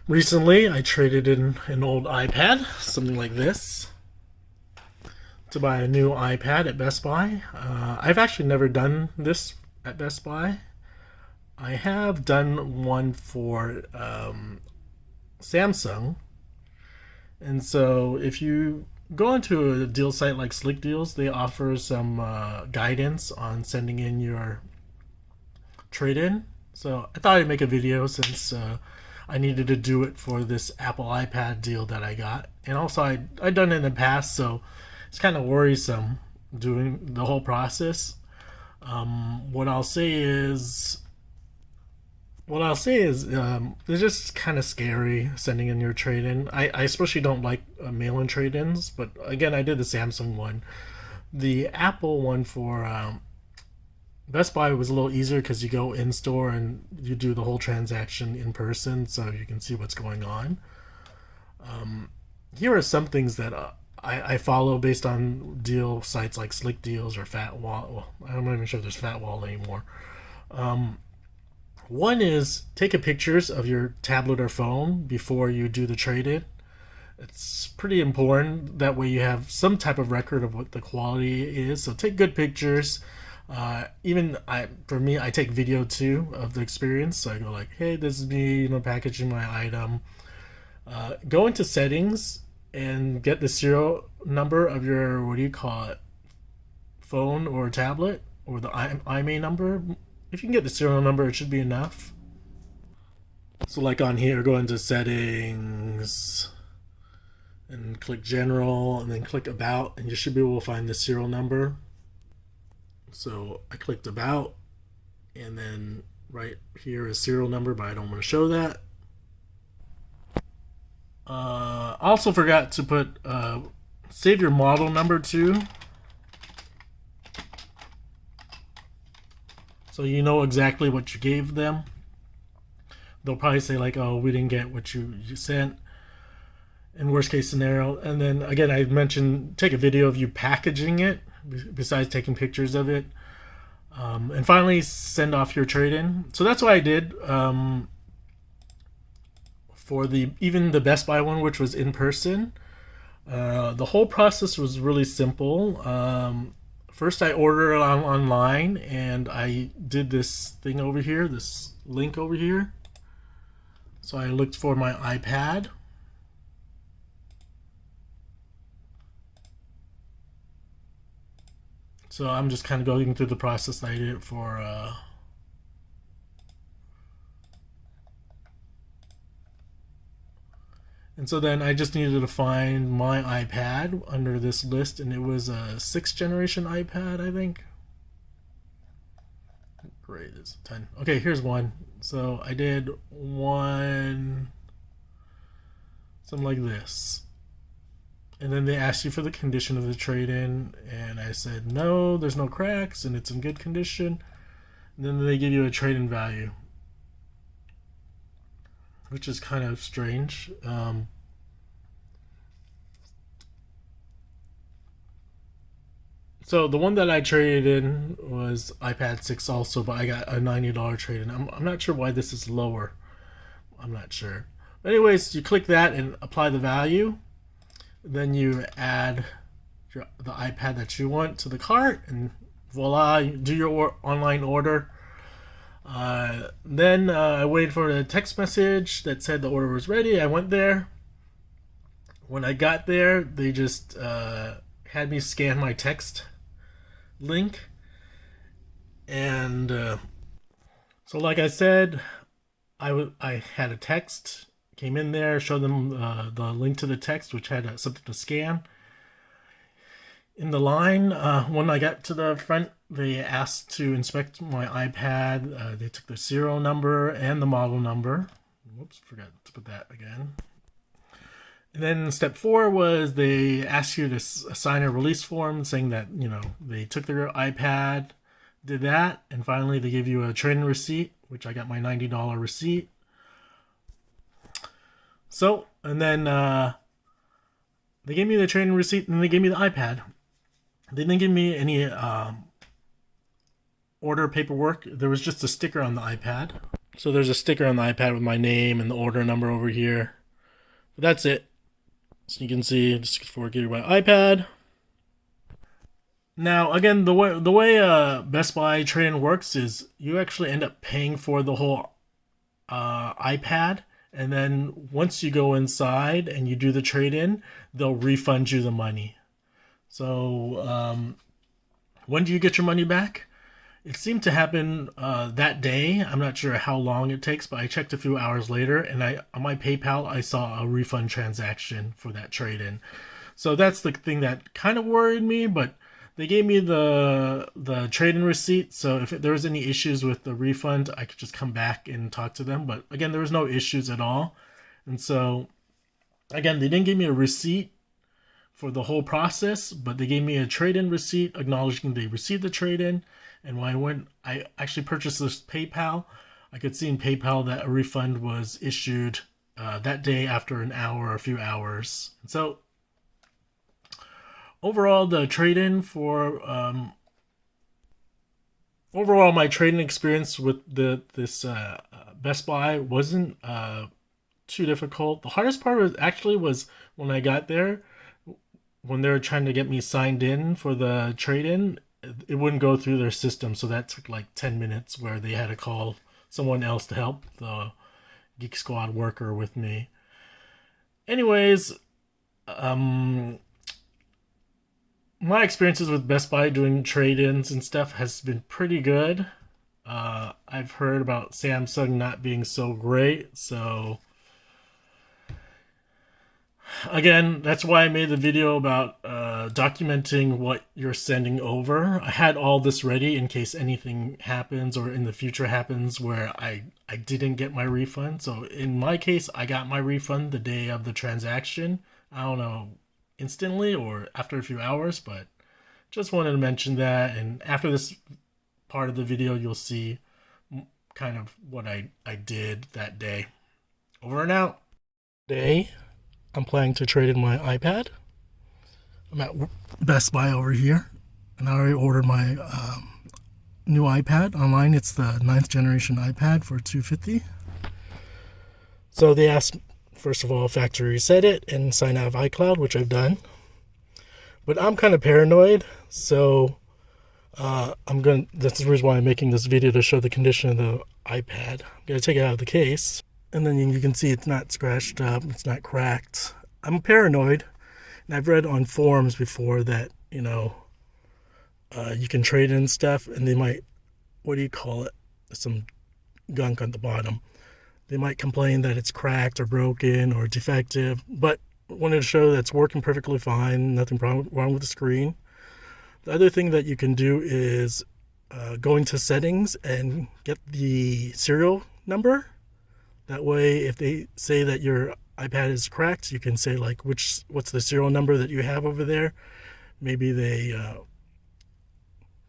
Recently, I traded in an old iPad, something like this, to buy a new iPad at Best Buy. I've actually never done this at Best Buy. I have done one for Samsung, and so if you go onto a deal site like Slick Deals, they offer some guidance on sending in your trade-in. So I thought I'd make a video since I needed to do it for this Apple iPad deal that I got, and also I'd done it in the past, so it's kind of worrisome doing the whole process. What I'll say is it's just kind of scary sending in your trade-in. I especially don't like mail-in trade-ins, but again, I did the Samsung one. The Apple one for Best Buy was a little easier because you go in store and you do the whole transaction in person, so you can see what's going on. Here are some things that I follow based on deal sites like Slick Deals or Fat Wall. Well, I'm not even sure if there's Fat Wall anymore. One is take a pictures of your tablet or phone before you do the trade in. It's pretty important. That way you have some type of record of what the quality is. So take good pictures. For me, I take video too of the experience. So I go like, hey, this is me, packaging my item. Go into settings and get the serial number of your, what do you call it, phone or tablet, or the imei number. If you can get the serial number, it should be enough. So like on here, go into settings and click general and then click about, and you should be able to find the serial number. So I clicked about, and then right here is serial number, but I don't want to show that. I also forgot to put save your model number too, so you know exactly what you gave them. They'll probably say like, oh, we didn't get what you sent in worst case scenario. And then again, I mentioned take a video of you packaging it besides taking pictures of it. And finally, send off your trade-in. So that's what I did for even the Best Buy one, which was in person. The whole process was really simple. First, I ordered it online, and I did this thing over here, this link over here. So I looked for my iPad. So I'm just kind of going through the process that I did it for and so then I just needed to find my iPad under this list, and it was a 6th generation iPad, I think. Great, it's 10. Okay, here's one. So I did one, something like this. And then they asked you for the condition of the trade-in, and I said no, there's no cracks and it's in good condition. And then they give you a trade-in value, which is kind of strange. So the one that I traded in was iPad 6 also, but I got a $90 trade-in. I'm not sure why this is lower. I'm not sure. But anyways, you click that and apply the value. Then you add the iPad that you want to the cart, and voila, you do your online order. Then I waited for a text message that said the order was ready. I went there. When I got there, they just had me scan my text link. And so like I said, I had a text, came in there, showed them the link to the text, which had something to scan. In the line, when I got to the front, they asked to inspect my iPad. They took the serial number and the model number. Whoops, forgot to put that again. And then step 4 was they asked you to sign a release form saying that, they took their iPad, did that, and finally they gave you a trade-in receipt, which I got my $90 receipt. So, and then they gave me the trade-in receipt, and they gave me the iPad. They didn't give me any order paperwork. There was just a sticker on the iPad. So there's a sticker on the iPad with my name and the order number over here. But that's it. So you can see just 64 GB iPad. Now again, the way Best Buy trade-in works is you actually end up paying for the whole iPad, and then once you go inside and you do the trade-in, they'll refund you the money. So when do you get your money back? It seemed to happen that day. I'm not sure how long it takes, but I checked a few hours later, and on my PayPal I saw a refund transaction for that trade-in. So that's the thing that kind of worried me, but they gave me the trade-in receipt, so if there was any issues with the refund, I could just come back and talk to them. But again, there was no issues at all, and so again, they didn't give me a receipt for the whole process, but they gave me a trade-in receipt acknowledging they received the trade-in. And when I actually purchased this PayPal, I could see in PayPal that a refund was issued that day after an hour or a few hours. And so overall, the trade-in for overall my trading experience with this Best Buy wasn't too difficult. The hardest part was when I got there, when they were trying to get me signed in for the trade-in. It wouldn't go through their system, so that took like 10 minutes where they had to call someone else to help the Geek Squad worker with me. Anyways, my experiences with Best Buy doing trade-ins and stuff has been pretty good. I've heard about Samsung not being so great, so again, that's why I made the video about documenting what you're sending over. I had all this ready in case anything happens or in the future happens where I didn't get my refund. So in my case, I got my refund the day of the transaction. I don't know, instantly or after a few hours, but just wanted to mention that. And after this part of the video, you'll see kind of what I did that day. Over and out. Today, I'm planning to trade in my iPad. I'm at Best Buy over here, and I already ordered my new iPad online. It's the 9th generation iPad for $250. So they asked, first of all, factory reset it and sign out of iCloud, which I've done. But I'm kind of paranoid, so that's the reason why I'm making this video, to show the condition of the iPad. I'm gonna take it out of the case, and then you can see it's not scratched up, it's not cracked. I'm paranoid, and I've read on forums before that, you can trade in stuff, and they might, what do you call it? Some gunk on the bottom. They might complain that it's cracked or broken or defective, but wanted to show that it's working perfectly fine, nothing wrong with the screen. The other thing that you can do is go into settings and get the serial number. That way, if they say that your iPad is cracked, you can say like what's the serial number that you have over there. Maybe they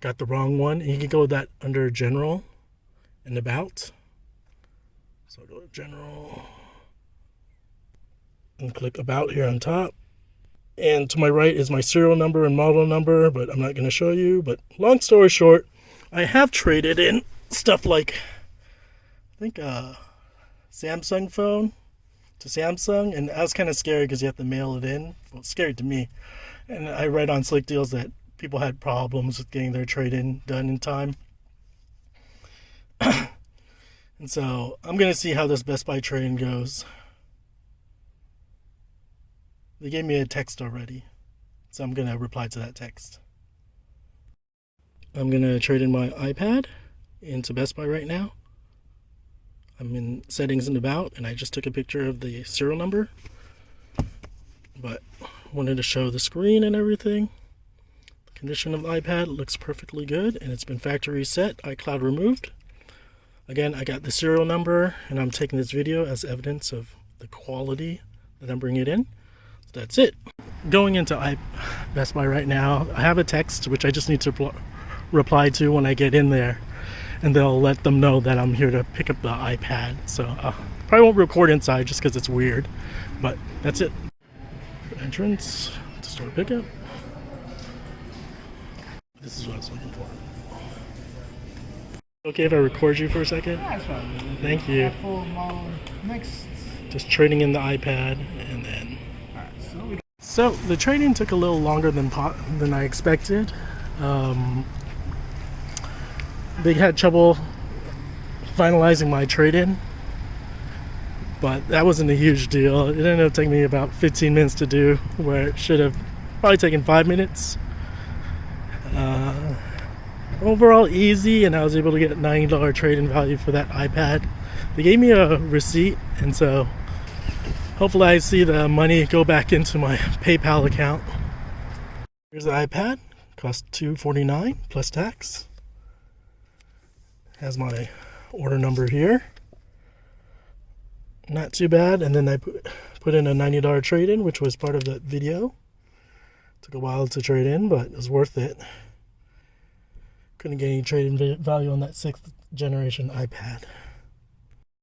got the wrong one, and you can go that under General and About. So go to General and click About here on top. And to my right is my serial number and model number, but I'm not going to show you. But long story short, I have traded in stuff like, I think, Samsung phone to Samsung, and that was kind of scary because you have to mail it in. Well, it's scary to me. And I read on Slick Deals that people had problems with getting their trade-in done in time. And so I'm going to see how this Best Buy trade-in goes. They gave me a text already, so I'm going to reply to that text. I'm going to trade in my iPad into Best Buy right now. I'm in settings and About, and I just took a picture of the serial number, but wanted to show the screen and everything. The condition of the iPad looks perfectly good, and it's been factory reset, iCloud removed. Again, I got the serial number, and I'm taking this video as evidence of the quality that I'm bringing it in. So that's it. Going into Best Buy right now, I have a text which I just need to reply to when I get in there, and they'll let them know that I'm here to pick up the iPad. So probably won't record inside just because it's weird, but that's it. Entrance to store pickup. This is what I was looking for. Okay if I record you for a second? That's fine. Thank you. Apple model next. Just trading in the iPad and then... Alright, So the trading took a little longer than I expected. They had trouble finalizing my trade-in, but that wasn't a huge deal. It ended up taking me about 15 minutes to do, where it should have probably taken 5 minutes. Overall easy, and I was able to get a $90 trade-in value for that iPad. They gave me a receipt, and so hopefully I see the money go back into my PayPal account. Here's the iPad. Cost $249 plus tax. Has my order number here. Not too bad. And then I put in a $90 trade-in, which was part of that video. Took a while to trade in, but it was worth it. Couldn't get any trade-in value on that 6th generation iPad.